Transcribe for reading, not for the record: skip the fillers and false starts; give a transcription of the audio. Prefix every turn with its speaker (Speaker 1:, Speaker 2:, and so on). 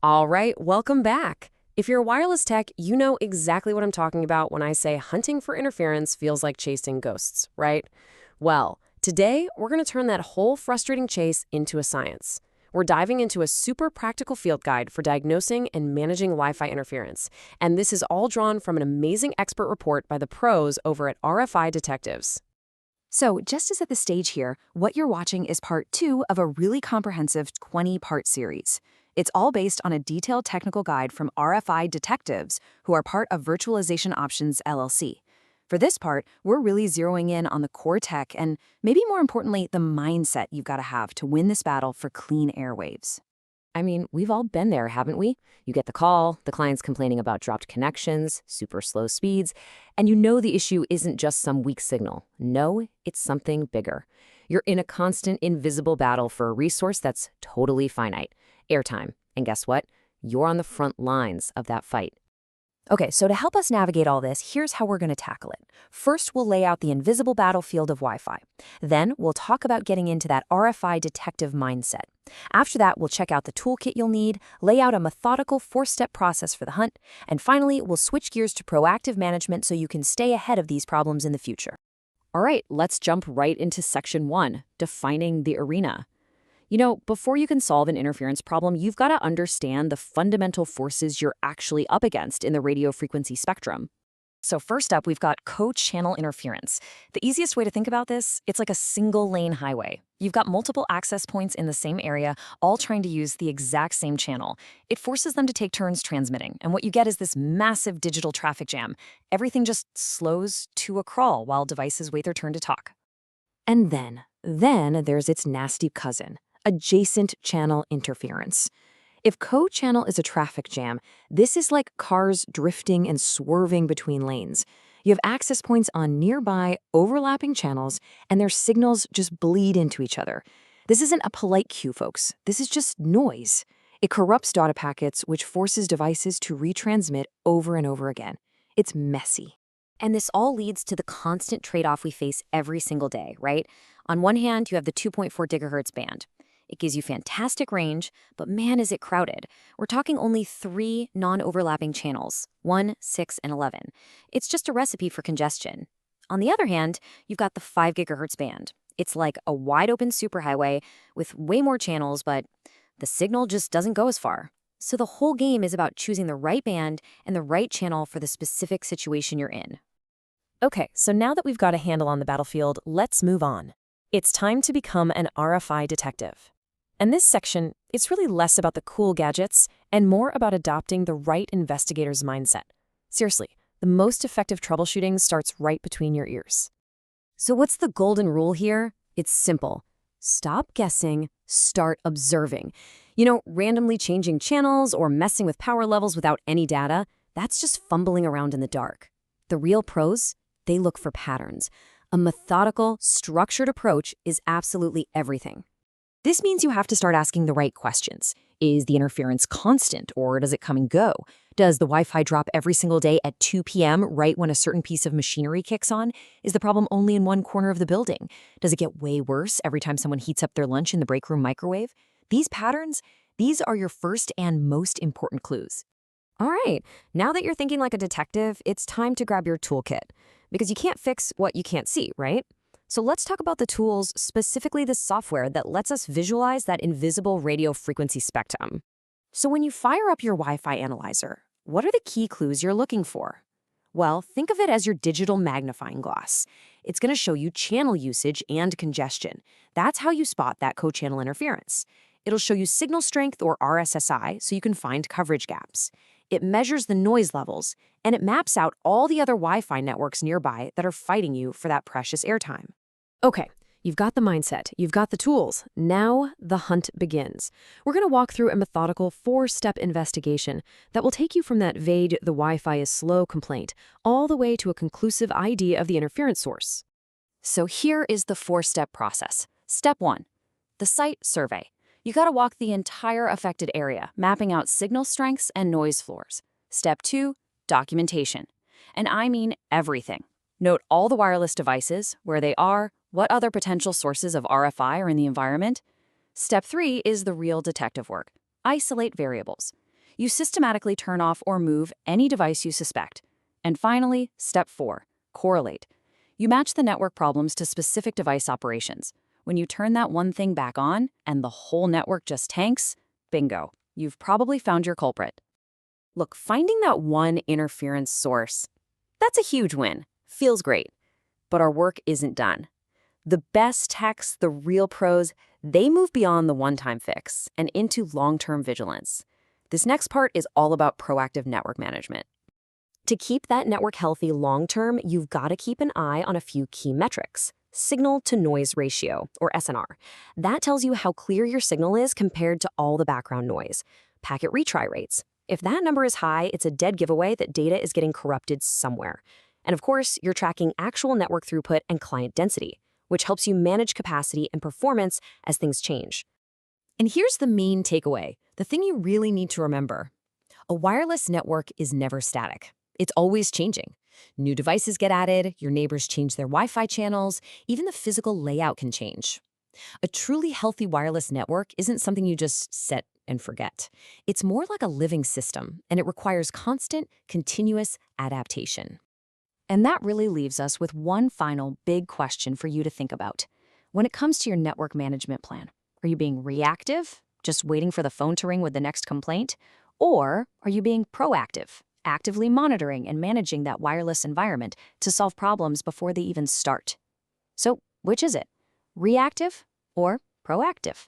Speaker 1: All right, welcome back. If you're a wireless tech, you know exactly what I'm talking about when I say hunting for interference feels like chasing ghosts, right? Well, today we're going to turn that whole frustrating chase into a science. We're diving into a super practical field guide for diagnosing and managing Wi-Fi interference. And this is all drawn from an amazing expert report by the pros over at RFI Detectives.
Speaker 2: So, just to set the stage here, what you're watching is part 2 of a really comprehensive 20-part series. It's all based on a detailed technical guide from RFI Detectives, who are part of Virtualization Options LLC. For this part, we're really zeroing in on the core tech and, maybe more importantly, the mindset you've got to have to win this battle for clean airwaves.
Speaker 1: I mean, we've all been there, haven't we? You get the call, the client's complaining about dropped connections, super slow speeds, and you know the issue isn't just some weak signal. No, it's something bigger. You're in a constant, invisible battle for a resource that's totally finite, airtime. And guess what? You're on the front lines of that fight.
Speaker 2: Okay, so to help us navigate all this, here's how we're going to tackle it. First, we'll lay out the invisible battlefield of Wi-Fi. Then, we'll talk about getting into that RFI detective mindset. After that, we'll check out the toolkit you'll need, lay out a methodical 4-step process for the hunt, and finally, we'll switch gears to proactive management so you can stay ahead of these problems in the future.
Speaker 1: All right, let's jump right into section 1, defining the arena. You know, before you can solve an interference problem, you've got to understand the fundamental forces you're actually up against in the radio frequency spectrum.
Speaker 2: So first up, we've got co-channel interference. The easiest way to think about this, it's like a single-lane highway. You've got multiple access points in the same area, all trying to use the exact same channel. It forces them to take turns transmitting, and what you get is this massive digital traffic jam. Everything just slows to a crawl while devices wait their turn to talk.
Speaker 1: And then there's its nasty cousin, adjacent channel interference. If co-channel is a traffic jam, this is like cars drifting and swerving between lanes. You have access points on nearby, overlapping channels, and their signals just bleed into each other. This isn't a polite cue, folks. This is just noise. It corrupts data packets, which forces devices to retransmit over and over again. It's messy.
Speaker 3: And this all leads to the constant trade-off we face every single day, right? On one hand, you have the 2.4 gigahertz band. It gives you fantastic range, but man, is it crowded. We're talking only 3 non-overlapping channels, 1, 6, and 11. It's just a recipe for congestion. On the other hand, you've got the 5 gigahertz band. It's like a wide-open superhighway with way more channels, but the signal just doesn't go as far. So the whole game is about choosing the right band and the right channel for the specific situation you're in.
Speaker 1: Okay, so now that we've got a handle on the battlefield, let's move on. It's time to become an RFI detective. And this section, it's really less about the cool gadgets and more about adopting the right investigator's mindset. Seriously, the most effective troubleshooting starts right between your ears.
Speaker 3: So what's the golden rule here? It's simple. Stop guessing, start observing. You know, randomly changing channels or messing with power levels without any data, that's just fumbling around in the dark. The real pros, they look for patterns. A methodical, structured approach is absolutely everything.
Speaker 2: This means you have to start asking the right questions. Is the interference constant, or does it come and go? Does the Wi-Fi drop every single day at 2 p.m. right when a certain piece of machinery kicks on? Is the problem only in one corner of the building? Does it get way worse every time someone heats up their lunch in the break room microwave? These patterns, these are your first and most important clues.
Speaker 3: All right, now that you're thinking like a detective, it's time to grab your toolkit. Because you can't fix what you can't see, right? So let's talk about the tools, specifically the software that lets us visualize that invisible radio frequency spectrum. So when you fire up your Wi-Fi analyzer, what are the key clues you're looking for? Well, think of it as your digital magnifying glass. It's going to show you channel usage and congestion. That's how you spot that co-channel interference. It'll show you signal strength or RSSI so you can find coverage gaps. It measures the noise levels, and it maps out all the other Wi-Fi networks nearby that are fighting you for that precious airtime.
Speaker 1: Okay, you've got the mindset, you've got the tools. Now the hunt begins. We're going to walk through a methodical 4-step investigation that will take you from that vague "the Wi-Fi is slow" complaint all the way to a conclusive ID of the interference source.
Speaker 2: So here is the 4-step process. Step 1, the site survey. You got to walk the entire affected area, mapping out signal strengths and noise floors. Step 2, documentation. And I mean everything. Note all the wireless devices, where they are, what other potential sources of RFI are in the environment. Step 3 is the real detective work. Isolate variables. You systematically turn off or move any device you suspect. And finally, step 4, correlate. You match the network problems to specific device operations. When you turn that one thing back on and the whole network just tanks, bingo, you've probably found your culprit.
Speaker 3: Look, finding that one interference source, that's a huge win. Feels great. But our work isn't done. The best techs, the real pros, they move beyond the one-time fix and into long-term vigilance. This next part is all about proactive network management. To keep that network healthy long-term, you've got to keep an eye on a few key metrics. Signal-to-noise ratio, or SNR. That tells you how clear your signal is compared to all the background noise. Packet retry rates. If that number is high, it's a dead giveaway that data is getting corrupted somewhere. And of course, you're tracking actual network throughput and client density, which helps you manage capacity and performance as things change. And here's the main takeaway, the thing you really need to remember. A wireless network is never static. It's always changing. New devices get added, your neighbors change their Wi-Fi channels, even the physical layout can change. A truly healthy wireless network isn't something you just set and forget. It's more like a living system, and it requires constant, continuous adaptation.
Speaker 2: And that really leaves us with one final big question for you to think about. When it comes to your network management plan, are you being reactive, just waiting for the phone to ring with the next complaint? Or are you being proactive, actively monitoring and managing that wireless environment to solve problems before they even start? So, which is it? Reactive or proactive?